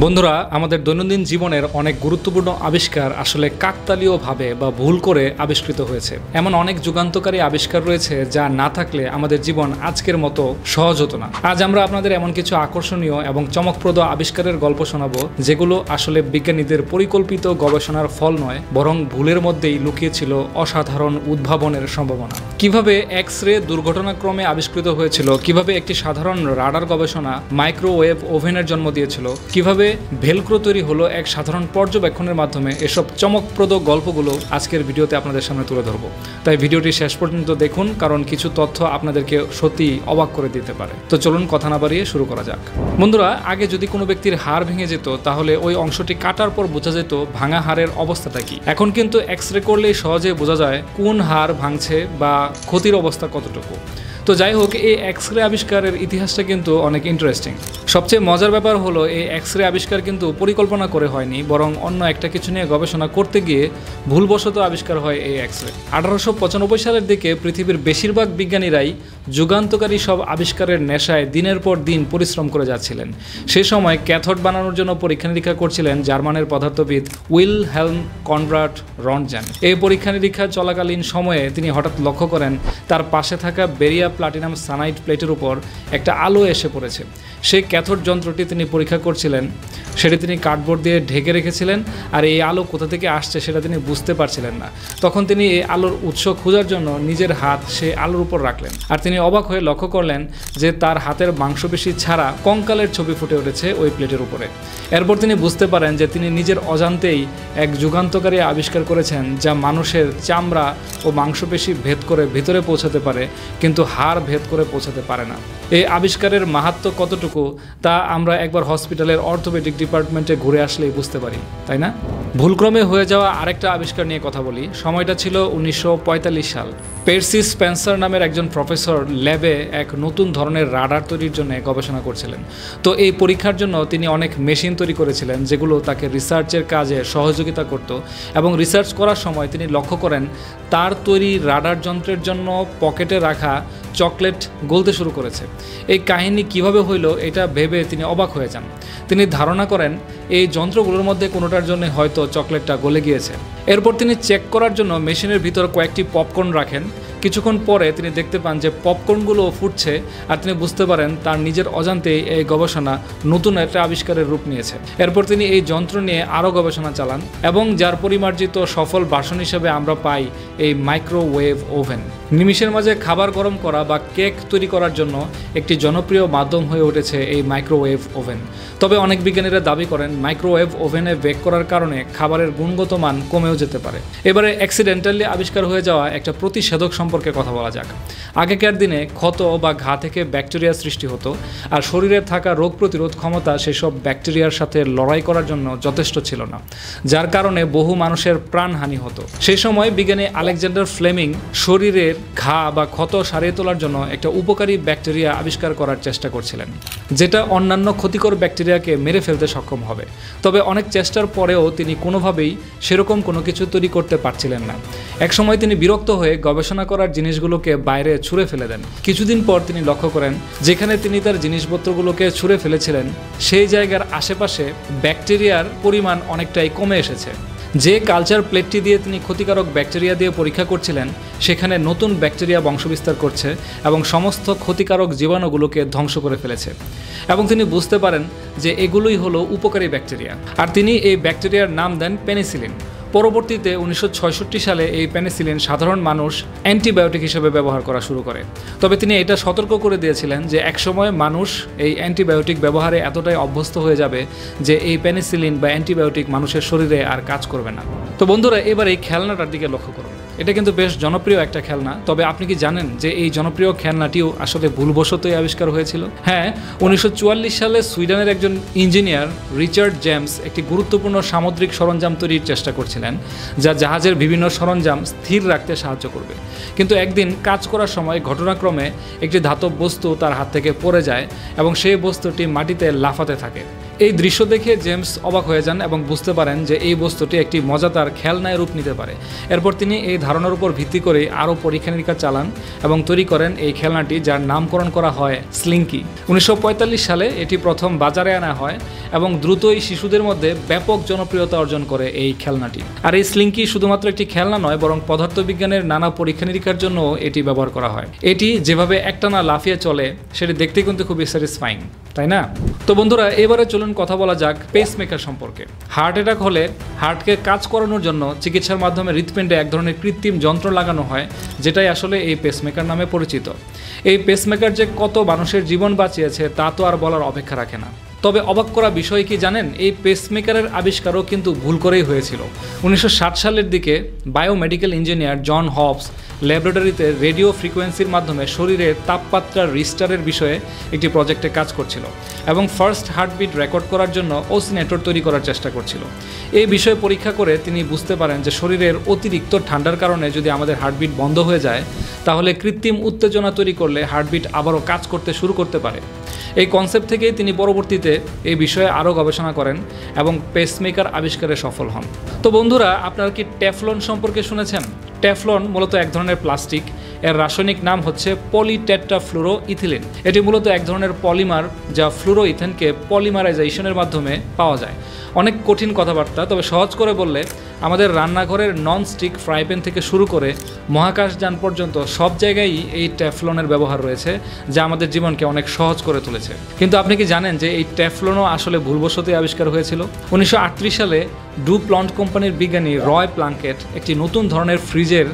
বন্ধুরা, আমাদের দৈনন্দিন জীবনের অনেক গুরুত্বপূর্ণ আবিষ্কার আসলে কাকতালীয়ভাবে বা ভুল করে আবিষ্কৃত হয়েছে। এমন অনেক যুগান্তকারী আবিষ্কার রয়েছে যা না থাকলে আমাদের জীবন আজকের মতো সহজ হতো না। আজ আমরা আপনাদের এমন কিছু আকর্ষণীয় এবং চমকপ্রদ আবিষ্কারের গল্প শোনাবো যেগুলো আসলে বিজ্ঞানীদের পরিকল্পিত গবেষণার ফল নয়, বরং ভুলের মধ্যেই লুকিয়ে ছিল অসাধারণ উদ্ভাবনের সম্ভাবনা। কিভাবে এক্স রে দুর্ঘটনাক্রমে আবিষ্কৃত হয়েছিল, কিভাবে একটি সাধারণ রাডার গবেষণা মাইক্রোওয়েভ ওভেনের জন্ম দিয়েছিল, কিভাবে ভেলক্রো তৈরি হলো এক সাধারণ পর্যবেক্ষণের মাধ্যমে, এসব চমকপ্রদ গল্পগুলো আজকের ভিডিওতে আপনাদের সামনে তুলে ধরবো। তাই ভিডিওটি শেষ পর্যন্ত দেখুন, কারণ কিছু তথ্য আপনাদেরকে সত্যি অবাক করে দিতে পারে। তো চলুন কথা না বাড়িয়ে শুরু করা যাক। বন্ধুরা, আগে যদি কোনো ব্যক্তির হাড় ভেঙে যেত তাহলে ওই অংশটি কাটার পর বোঝা যেত ভাঙা হাড়ের অবস্থাটা কি। এখন কিন্তু এক্স রে করলেই সহজে বোঝা যায় কোন হাড় ভাঙছে বা ক্ষতির অবস্থা কতটুকু। তো যাই হোক, এই এক্স রে আবিষ্কারের ইতিহাসটা কিন্তু অনেক ইন্টারেস্টিং। সবচেয়ে মজার ব্যাপার হলো এই এক্স রে আবিষ্কার কিন্তু পরিকল্পনা করে হয়নি, বরং অন্য একটা কিছু নিয়ে গবেষণা করতে গিয়ে ভুলবশত আবিষ্কার হয় এই এক্স রে। 1895 সালের দিকে পৃথিবীর বেশিরভাগ বিজ্ঞানীরাই যুগান্তকারী সব আবিষ্কারের নেশায় দিনের পর দিন পরিশ্রম করে যাচ্ছিলেন। সে সময় ক্যাথোড বানানোর জন্য পরীক্ষা নিরীক্ষা করছিলেন জার্মানের পদার্থবিদ উইলহেলম কনরাড রন্টজেন। এই পরীক্ষা নিরীক্ষা চলাকালীন সময়ে তিনি হঠাৎ লক্ষ্য করেন তার পাশে থাকা বেরিয়া প্লাটিনাম সানাইড প্লেটের উপর একটা আলো এসে পড়েছে। সেই ক্যাথোড যন্ত্রটি তিনি পরীক্ষা করছিলেন, সেটি তিনি কার্ডবোর্ড দিয়ে ঢেকে রেখেছিলেন, আর এই আলো কোথা থেকে আসছে সেটা তিনি বুঝতে পারছিলেন না। তখন তিনি এই আলোর উৎস খোঁজার জন্য নিজের হাত সেই আলোর উপর রাখলেন, আর তিনি অবাক হয়ে লক্ষ্য করলেন যে তার হাতের মাংসপেশি ছাড়া কঙ্কালের ছবি ফুটে উঠেছে ওই প্লেটের উপরে। এরপর তিনি বুঝতে পারেন যে তিনি নিজের অজান্তেই এক যুগান্তকারী আবিষ্কার করেছেন যা মানুষের চামড়া ও মাংসপেশি ভেদ করে ভিতরে পৌঁছাতে পারে, কিন্তু হাড় ভেদ করে পৌঁছাতে পারে না। এই আবিষ্কারের মাহাত্ম্য কতটুকু তা আমরা একবার হসপিটালের অর্থোপেডিক ডিপার্টমেন্টে ঘুরে আসলেই বুঝতে পারি, তাই না? ভুলক্রমে হয়ে যাওয়া আরেকটা আবিষ্কার নিয়ে কথা বলি। সময়টা ছিল 1945 সাল। পেরসি স্পেন্সার নামের একজন প্রফেসর ল্যাবে এক নতুন ধরনের রাডার তৈরির জন্য গবেষণা করছিলেন। তো এই পরীক্ষার জন্য তিনি অনেক মেশিন তৈরি করেছিলেন যেগুলো তাকে রিসার্চের কাজে সহযোগিতা করত, এবং রিসার্চ করার সময় তিনি লক্ষ্য করেন তার তৈরি রাডার যন্ত্রের জন্য পকেটে রাখা চকলেট গলতে শুরু করেছে। এই কাহিনী কিভাবে হইল এটা ভেবে তিনি অবাক হয়ে যান। তিনি ধারণা করেন এই যন্ত্রগুলোর মধ্যে কোনোটার জন্য হয়তো চকলেটটা গলে গিয়েছে। এরপর তিনি চেক করার জন্য মেশিনের ভিতর কয়েকটি পপকর্ন রাখেন। কিছুক্ষণ পরে তিনি দেখতে পান যে পপকর্নগুলো ফুটছে, আর তিনি বুঝতে পারেন তার নিজের অজান্তেই এই গবেষণা নতুন একটা আবিষ্কারের রূপ নিয়েছে। এরপর তিনি এই যন্ত্র নিয়ে আরও গবেষণা চালান, এবং যার পরিমার্জিত সফল ভার্সন হিসেবে আমরা পাই এই মাইক্রোওয়েভ ওভেন। নিমিষের মাঝে খাবার গরম করা বা কেক তৈরি করার জন্য একটি জনপ্রিয় মাধ্যম হয়ে উঠেছে এই মাইক্রোওয়েভ ওভেন। তবে অনেক বিজ্ঞানীরা দাবি করেন মাইক্রোওয়েভ ওভেনে বেক করার কারণে খাবারের গুণগত মান কমেও যেতে পারে। এবারে অ্যাক্সিডেন্টালি আবিষ্কার হয়ে যাওয়া একটা প্রতিষেধক সম্পর্কে কথা বলা যাক। আগেকার দিনে ক্ষত বা ঘা থেকে ব্যাকটেরিয়া সৃষ্টি হতো, আর শরীরে থাকা রোগ প্রতিরোধ ক্ষমতা সেসব ব্যাকটেরিয়ার সাথে লড়াই করার জন্য যথেষ্ট ছিল না, যার কারণে বহু মানুষের প্রাণহানি হতো। সেই সময় বিজ্ঞানী আলেকজান্ডার ফ্লেমিং শরীরের ঘা বা ক্ষত সারিয়ে তোলার জন্য একটা উপকারী ব্যাকটেরিয়া আবিষ্কার করার চেষ্টা করছিলেন, যেটা অন্যান্য ক্ষতিকর ব্যাকটেরিয়াকে মেরে ফেলতে সক্ষম হবে। তবে অনেক চেষ্টার পরেও তিনি কোনোভাবেই সেরকম কোনো কিছু তৈরি করতে পারছিলেন না। একসময় তিনি বিরক্ত হয়ে গবেষণা করার জিনিসগুলোকে বাইরে ছুঁড়ে ফেলে দেন। কিছুদিন পর তিনি লক্ষ্য করেন যেখানে তিনি তার জিনিসপত্রগুলোকে ছুঁড়ে ফেলেছিলেন সেই জায়গার আশেপাশে ব্যাকটেরিয়ার পরিমাণ অনেকটাই কমে এসেছে। যে কালচার প্লেটটি দিয়ে তিনি ক্ষতিকারক ব্যাকটেরিয়া দিয়ে পরীক্ষা করছিলেন সেখানে নতুন ব্যাকটেরিয়া বংশবিস্তার করছে এবং সমস্ত ক্ষতিকারক জীবাণুগুলোকে ধ্বংস করে ফেলেছে, এবং তিনি বুঝতে পারেন যে এগুলোই হলো উপকারী ব্যাকটেরিয়া, আর তিনি এই ব্যাকটেরিয়ার নাম দেন পেনিসিলিন। পরবর্তীতে 1966 সালে এই পেনিসিলিন সাধারণ মানুষ অ্যান্টিবায়োটিক হিসেবে ব্যবহার করা শুরু করে। তবে তিনি এটা সতর্ক করে দিয়েছিলেন যে একসময় মানুষ এই অ্যান্টিবায়োটিক ব্যবহারে এতটাই অভ্যস্ত হয়ে যাবে যে এই পেনিসিলিন বা অ্যান্টিবায়োটিক মানুষের শরীরে আর কাজ করবে না। তো বন্ধুরা, এবার এই খেলনাটার দিকে লক্ষ্য করুন। এটা কিন্তু বেশ জনপ্রিয় একটা খেলনা। তবে আপনি কি জানেন যে এই জনপ্রিয় খেলনাটিও আসলে ভুলবশতই আবিষ্কার হয়েছিল? হ্যাঁ, 1944 সালে সুইডেনের একজন ইঞ্জিনিয়ার রিচার্ড জেমস একটি গুরুত্বপূর্ণ সামুদ্রিক সরঞ্জাম তৈরির চেষ্টা করছিলেন যা জাহাজের বিভিন্ন সরঞ্জাম স্থির রাখতে সাহায্য করবে। কিন্তু একদিন কাজ করার সময় ঘটনাক্রমে একটি ধাতব বস্তু তার হাত থেকে পড়ে যায় এবং সেই বস্তুটি মাটিতে লাফাতে থাকে। এই দৃশ্য দেখে জেমস অবাক হয়ে যান এবং বুঝতে পারেন যে এই বস্তুটি একটি মজাদার খেলনায় রূপ নিতে পারে। এরপর তিনি এই ধারণার উপর ভিত্তি করে আরও পরীক্ষা নিরীক্ষা চালান এবং তৈরি করেন এই খেলনাটি, যার নামকরণ করা হয় স্লিঙ্কি। 1945 সালে এটি প্রথম বাজারে আনা হয় এবং দ্রুতই শিশুদের মধ্যে ব্যাপক জনপ্রিয়তা অর্জন করে এই খেলনাটি। আর এই স্লিঙ্কি শুধুমাত্র একটি খেলনা নয়, বরং পদার্থবিজ্ঞানের নানা পরীক্ষা নিরীক্ষার জন্য এটি ব্যবহার করা হয়। এটি যেভাবে একটানা লাফিয়ে চলে সেটি দেখতে কিন্তু খুবই স্যাটিসফাইং, তাই না? তো বন্ধুরা, এবারে চলুন কথা বলা যাক পেসমেকার সম্পর্কে। হার্ট অ্যাটাক হলে হার্টকে কাজ করানোর জন্য চিকিৎসার মাধ্যমে হৃৎপিণ্ডে এক ধরনের কৃত্রিম যন্ত্র লাগানো হয়, যেটাই আসলে এই পেসমেকার নামে পরিচিত। এই পেসমেকার যে কত মানুষের জীবন বাঁচিয়েছে তা তো আর বলার অপেক্ষা রাখে না। তবে অবাক করা বিষয় কি জানেন, এই পেসমেকারের আবিষ্কারও কিন্তু ভুল করেই হয়েছিল। 1960 সালের দিকে বায়োমেডিক্যাল ইঞ্জিনিয়ার জন হবস ল্যাবরেটরিতে রেডিও ফ্রিকোয়েন্সির মাধ্যমে শরীরের তাপমাত্রার রিস্টারের বিষয়ে একটি প্রজেক্টে কাজ করছিল এবং ফার্স্ট হার্টবিট রেকর্ড করার জন্য অসিলেটর তৈরি করার চেষ্টা করছিল। এই বিষয়ে পরীক্ষা করে তিনি বুঝতে পারেন যে শরীরের অতিরিক্ত ঠান্ডার কারণে যদি আমাদের হার্টবিট বন্ধ হয়ে যায়, তাহলে কৃত্রিম উত্তেজনা তৈরি করলে হার্টবিট আবারও কাজ করতে শুরু করতে পারে। এই কনসেপ্ট থেকেই তিনি পরবর্তীতে এই বিষয়ে আরও গবেষণা করেন এবং পেসমেকার আবিষ্কারে সফল হন। তো বন্ধুরা, আপনারা কি টেফলন সম্পর্কে শুনেছেন? টেফলন মূলত এক ধরনের প্লাস্টিক। এর রাসায়নিক নাম হচ্ছে পলিটেট্রাফ্লুরোইথিলিন। এটি মূলত এক ধরনের পলিমার যা ফ্লুরোইথেনকে পলিমারাইজেশনের মাধ্যমে পাওয়া যায়। অনেক কঠিন কথাবার্তা, তবে সহজ করে বললে আমাদের রান্নাঘরের ননস্টিক ফ্রাই প্যান থেকে শুরু করে মহাকাশযান পর্যন্ত সব জায়গায়ই এই টেফলনের ব্যবহার রয়েছে, যা আমাদের জীবনকে অনেক সহজ করে তুলেছে। কিন্তু আপনি কি জানেন যে এই টেফলনও আসলে ভুলবশতই আবিষ্কার হয়েছিল? 1938 সালে ডুপ্লন্ট কোম্পানির বিজ্ঞানী রয় প্লাঙ্কেট একটি নতুন ধরনের ফ্রিজের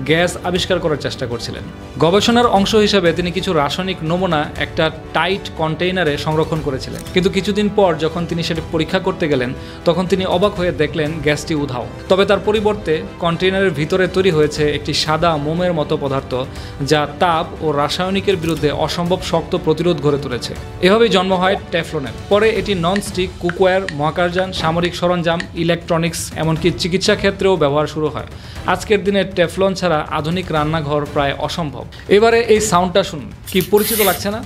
গ্যাস আবিষ্কার করার চেষ্টা করছিলেন। গবেষণার অংশ হিসেবে তিনি কিছু রাসায়নিক নমুনা একটা টাইট কন্টেইনারে সংরক্ষণ করেছিলেন। কিন্তু কিছুদিন পর যখন তিনি সেটি পরীক্ষা করতে গেলেন, তখন তিনি অবাক হয়ে দেখলেন গ্যাসটি উধাও। তবে তার পরিবর্তে কন্টেইনারের ভিতরে তৈরি হয়েছে একটি সাদা মোমের মতো পদার্থ, যা তাপ ও রাসায়নিকের বিরুদ্ধে অসম্ভব শক্ত প্রতিরোধ গড়ে তুলেছে। এভাবেই জন্ম হয় টেফলনের। পরে এটি ননস্টিক, কুকওয়্যার, মহাকাশযান, সামরিক সরঞ্জাম, ইলেকট্রনিক্স, এমনকি চিকিৎসা ক্ষেত্রেও ব্যবহার শুরু হয়। আজকের দিনে টেফলন ছাড়া আধুনিক রান্নাঘর প্রায় অসম্ভব। এবারে এই সাউন্ডটা শুনুন, কি পরিচিত লাগছে না?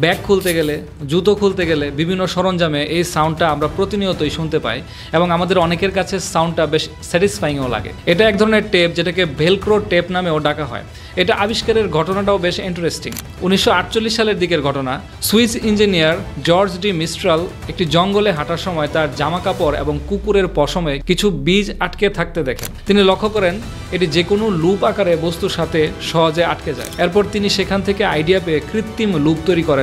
ব্যাগ খুলতে গেলে, জুতো খুলতে গেলে বিভিন্ন সরঞ্জামে এই সাউন্ডটা আমরা প্রতিনিয়তই শুনতে পাই এবং আমাদের অনেকের কাছে সাউন্ডটা বেশ স্যাটিসফাইংও লাগে। এটা এক ধরনের টেপ, যেটাকে ভেলক্রো টেপ নামেও ডাকা হয়। এটা আবিষ্কারের ঘটনাটাও বেশ ইন্টারেস্টিং। 1948 সালের দিকের ঘটনা। Swiss engineer George D Mistral একটি জঙ্গলে হাঁটার সময় তার জামা কাপড় এবং কুকুরের পশমে কিছু বীজ আটকে থাকতে দেখেন। তিনি লক্ষ্য করেন এটি যে কোনো লুপ আকারে বস্তুর সাথে সহজে আটকে যায়। এরপর তিনি সেখান থেকে আইডিয়া পেয়ে কৃত্রিম লুপ তৈরি করেন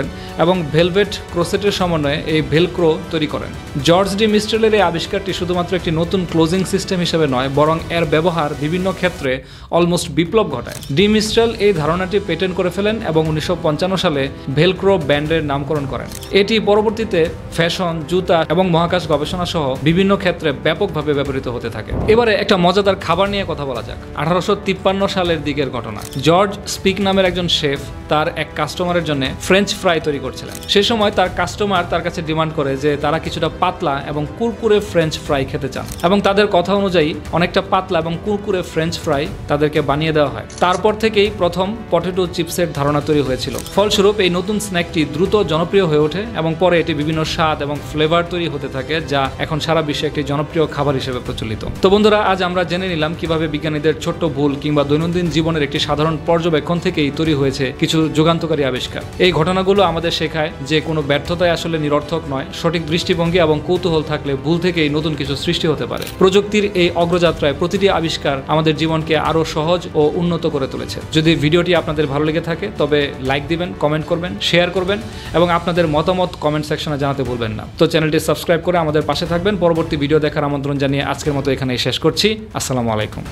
এবং ভেলভেট ক্রোসেটের সমন্বয়ে এই ভেলক্রো তৈরি করেন। জর্জ ডি মিস্ট্রালের এই আবিষ্কারটি শুধুমাত্র একটি নতুন ক্লোজিং সিস্টেম হিসেবে নয়, বরং এর ব্যবহার বিভিন্ন ক্ষেত্রে অলমোস্ট বিপ্লব ঘটায়। ডি মিস্ট্রাল এই ধারণাটি পেটেন্ট করে ফেলেন এবং 1955 সালে ভেলক্রো ব্যান্ডের নামকরণ করেন। এটি পরবর্তীতে ফ্যাশন, জুতা এবং মহাকাশ গবেষণা সহ বিভিন্ন ক্ষেত্রে ব্যাপকভাবে ব্যবহৃত হতে থাকে। এবারে একটা মজাদার খাবার নিয়ে কথা বলা যাক। 1853 সালের দিকের ঘটনা। জর্জ স্পিক নামের একজন শেফ তার এক কাস্টমারের জন্য ফ্রেঞ্চ ফ্রাই তৈরি করছিলেন। সে সময় তার কাস্টমার তার কাছে ডিমান্ড করে যে তারা কিছুটা পাতলা এবং কুরকুরে ফ্রেঞ্চ ফ্রাই খেতে চান এবং তাদের কথা অনুযায়ী অনেকটা পাতলা এবং কুরকুরে ফ্রেঞ্চ ফ্রাই তাদেরকে বানিয়ে দেওয়া হয়। তারপর থেকেই প্রথম পটেটো চিপসের ধারণা তৈরি হয়েছিল। ফলস্বরূপ এই নতুন স্ন্যাকটি দ্রুত জনপ্রিয় হয়ে ওঠে এবং পরে এটি বিভিন্ন স্বাদ এবং ফ্লেভার তৈরি হতে থাকে, যা এখন সারা বিশ্বে একটি জনপ্রিয় খাবার হিসেবে প্রচলিত। তো বন্ধুরা, আজ আমরা জেনে নিলাম কিভাবে বিজ্ঞানীদের ছোট্ট ভুল কিংবা দৈনন্দিন জীবনের একটি সাধারণ পর্যবেক্ষণ থেকেই তৈরি হয়েছে কিছু যুগান্তকারী আবিষ্কার। এই ঘটনাগুলো আমাদের শেখায় যে কোনো ব্যর্থতায় আসলে নিরর্থক নয়। সঠিক দৃষ্টিভঙ্গি এবং কৌতূহল থাকলে ভুল থেকেই নতুন কিছু সৃষ্টি হতে পারে। প্রযুক্তির এই অগ্রযাত্রায় প্রতিটি আবিষ্কার আমাদের জীবনকে আরো সহজ ও উন্নত করে তুলেছে। যদি ভিডিওটি আপনাদের ভালো লেগে থাকে তবে লাইক দিবেন, কমেন্ট করবেন, শেয়ার করবেন এবং আপনাদের মতামত কমেন্ট সেকশনে জানাতে ভুলবেন না। তো চ্যানেলটি সাবস্ক্রাইব করে আমাদের পাশে থাকবেন। পরবর্তী ভিডিও দেখার আমন্ত্রণ জানিয়ে আজকের মতো এখানেই শেষ করছি। আসসালামু আলাইকুম।